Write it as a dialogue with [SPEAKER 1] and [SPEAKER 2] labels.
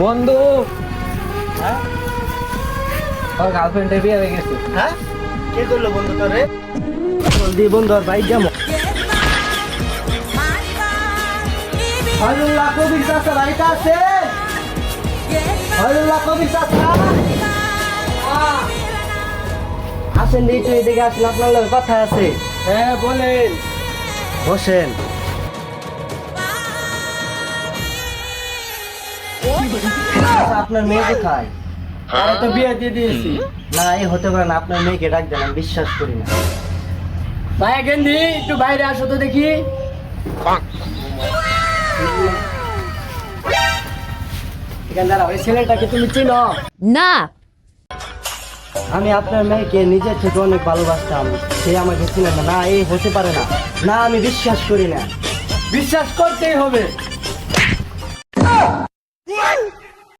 [SPEAKER 1] বন্ধু
[SPEAKER 2] হ্যাঁ
[SPEAKER 1] আমার গার্লফ্রেন্ডের বিয়ে হয়ে গেছে।
[SPEAKER 2] হ্যাঁ কে করলো বন্ধু তোরে? জলদি বন্ধু আর বাইক যাবো। হয়ুল্লাহ কবির চাচা বাড়িতে আছে? হয়ুল্লাহ কবির চাচা আসেন রে, একটু এদিকে আসেন, আপনার লগে কথা আছে।
[SPEAKER 1] হ্যাঁ বলেন।
[SPEAKER 2] বসেন। আচ্ছা, আপনার মেয়ে কোথায়?
[SPEAKER 1] আমি তো বিয়ে দিয়ে দিয়েছি।
[SPEAKER 2] না এই হতে পারে না, আপনার মেয়েকে ডাক দেন, আমি বিশ্বাস করি না।
[SPEAKER 1] ভাই গেন্দি একটু বাইরে আসো তো দেখি। এখানে দাঁড়াও, এই ছেলেটাকে তুমি চিনো?
[SPEAKER 3] না।
[SPEAKER 2] আমি আপনার মেয়েকে নিজের থেকে অনেক ভালোবাসতাম, সে আমাকে চিনে না। না এই হতে পারে না, না আমি বিশ্বাস করি না।
[SPEAKER 1] বিশ্বাস করতেই হবে।